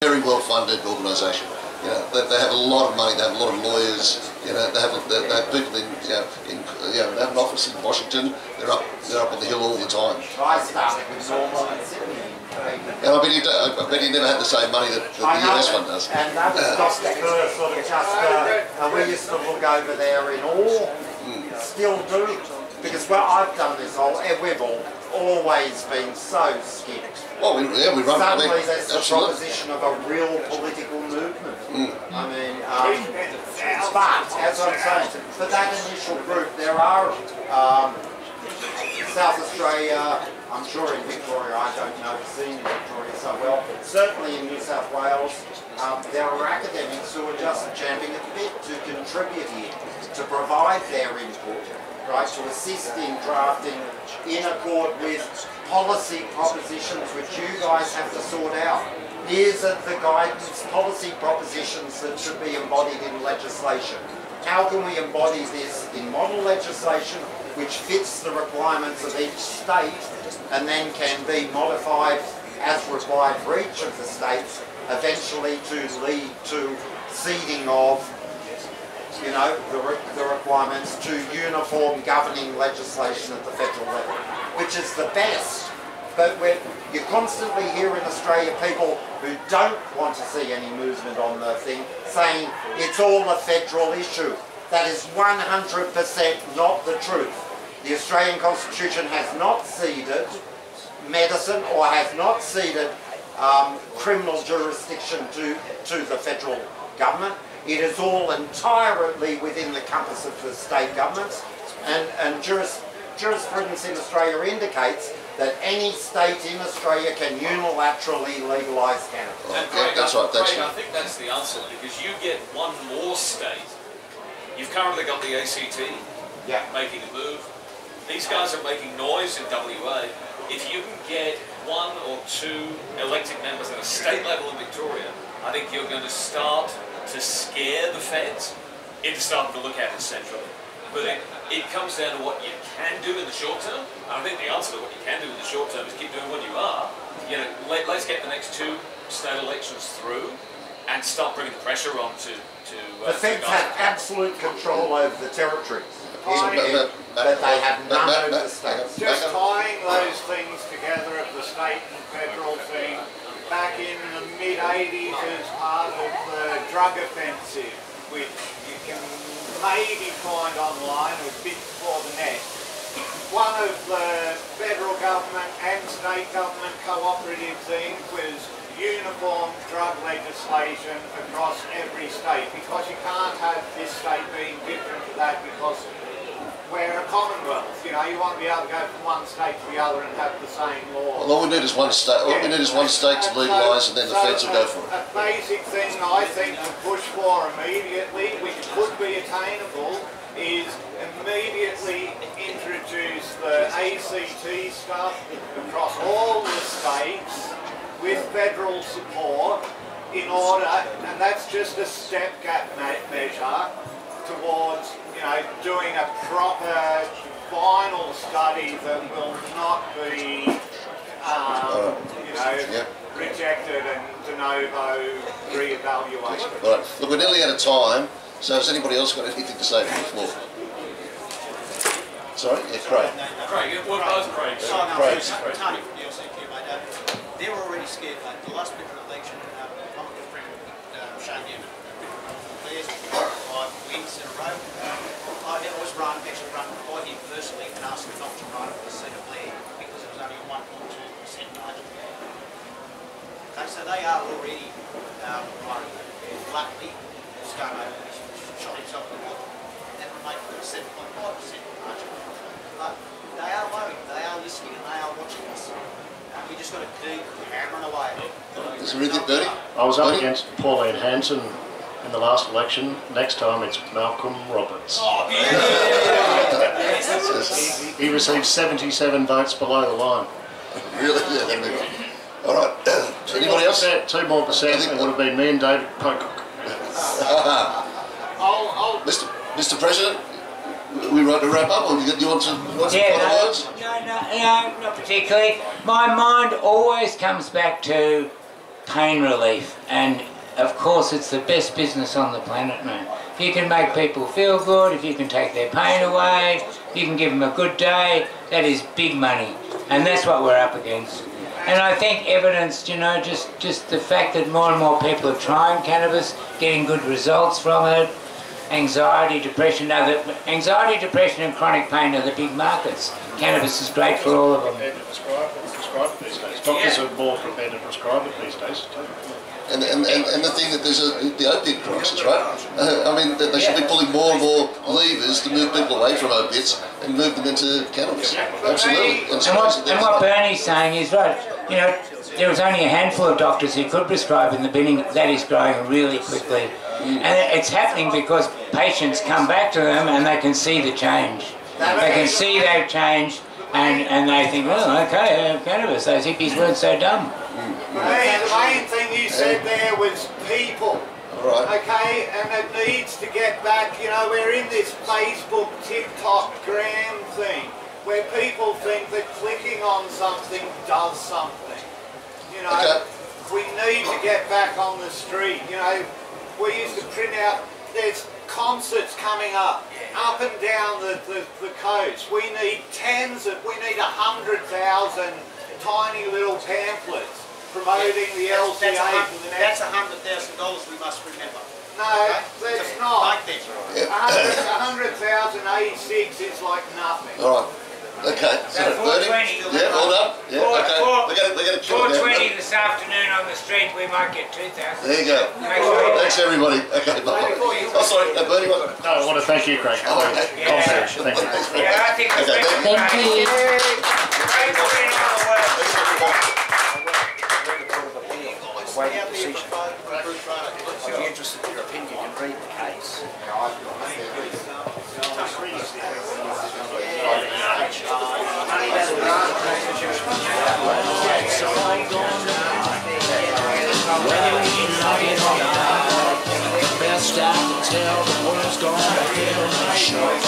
very well funded organisation. You know, they have a lot of money. They have a lot of lawyers. You know, they have people in they have an office in Washington. They're up on the hill all the time. I started with moermond in Sydney. And I bet you never had the same money that the US one does. And that was Dr. Kerr sort of just, we used to look over there in awe, still do, because I've done this we've always been so skipped. Well, we run. Suddenly there's the proposition of a real political movement. I mean, but as I'm saying, for that initial group, there are South Australia. I'm sure in Victoria, I don't know the scene in Victoria so well. Certainly in New South Wales, there are academics who are just champing at the bit to contribute here, to provide their input, right, to assist in drafting in accord with policy propositions which you guys have to sort out. Here's the guidance, policy propositions that should be embodied in legislation. How can we embody this in model legislation which fits the requirements of each state and then can be modified as required for each of the states, eventually to lead to seeding of, you know, the requirements to uniform governing legislation at the federal level, which is the best. But you constantly hear in Australia people who don't want to see any movement on the thing saying it's all a federal issue. That is 100% not the truth. The Australian Constitution has not ceded medicine or has not ceded criminal jurisdiction to the federal government. It is all entirely within the compass of the state governments, and jurisprudence in Australia indicates that any state in Australia can unilaterally legalise cannabis. And Craig, that's right. Craig, I think that's the answer, because you get one more state. You've currently got the ACT making a move. These guys are making noise in WA. If you can get one or two elected members at a state level in Victoria, I think you're going to start to scare the feds into starting to look at it centrally. But it comes down to what you can do in the short term. And I think the answer to what you can do in the short term is keep doing what you are. You know, let's get the next 2 state elections through and start bringing the pressure on to the feds have absolute control over the territories, but they have none over the states. Just tying those things together of the state and federal thing, back in the mid-80s as part of the drug offensive, which you can maybe find online, or a bit before the net. One of the federal government and state government cooperative things was uniform drug legislation across every state, because you can't have this state being different to that, because we're a commonwealth. You know, you want to be able to go from one state to the other and have the same law. Well, all we need is one state. All we need is one state to legalise, and then the feds will go for it. A basic thing I think to push for immediately, which could be attainable, is immediately introduce the ACT stuff across all the states with federal support, in order, and that's just a stepgap measure towards, you know, doing a proper final study that will not be, you know, rejected and de novo re-evaluation. Right. Look, we're nearly out of time, so has anybody else got anything to say from the floor? Sorry? Yeah, Craig. Craig, we're both Craigs. Tony from the LCQ, mate. They're already scared, mate. The last bit of election, I'm a good friend of Shane Newman, there's 5 wins in a row. I was actually run by him personally and asked him not to run for the seat of Blair because it was only a 1.2% margin. Okay, so they are already worried. Luckily, Scarmo shot himself in the foot and remained with a 7.5% margin. But they are worried, they are listening, and they are watching us. We just got to keep hammering away. Is there anything, Bernie? I was up against Pauline Hanson in the last election. Next time it's Malcolm Roberts. Oh, He received 77 votes below the line. Really? Yeah, all right. Anybody else? 2 more percent, it would have been me and David Pocock. Mr. President, we ready to wrap up, or do you want some final words? No, not particularly. My mind always comes back to pain relief, and of course it's the best business on the planet, man. If you can make people feel good, if you can take their pain away, if you can give them a good day, that is big money, and that's what we're up against. And I think evidence, you know, just the fact that more and more people are trying cannabis, getting good results from it, anxiety, depression, anxiety, depression and chronic pain are the big markets. Cannabis is great for all of them. Prepared to prescribe it these days. Doctors are more prepared to prescribe it these days too. And the thing that there's the opiate crisis, right? I mean, they should be pulling more and more levers to move people away from opiates and move them into cannabis. Absolutely. And what Bernie's saying is right. You know, there was only a handful of doctors who could prescribe in the beginning. That is growing really quickly. And it's happening because patients come back to them and they can see the change. They can see they've changed and they think, well, okay, I have cannabis. Those hippies weren't so dumb. The main thing you said there was people. Right. Okay, and it needs to get back, you know, we're in this Facebook, TikTok, gram thing where people think that clicking on something does something. You know, we need to get back on the street. You know, we used to print out, there's concerts coming up and down the coast. We need we need 100,000 tiny little pamphlets promoting the LCA for the next... That's $100,000 we must remember. No, that's not. 100,000 A6 is like nothing. All right. Okay. So 420. Yeah, all done. Yeah. Okay. They're going to kill it. 420 this afternoon on the street. We might get 2,000. There you go. Thanks everybody. Okay. Bye. Oh, sorry. Bernie. No, I want to thank you, Craig. Oh, okay. Thank you. Yeah, I think it's Thank you. If you're interested in your opinion, you can read the case. Best I can tell, the world's gonna hell in a short.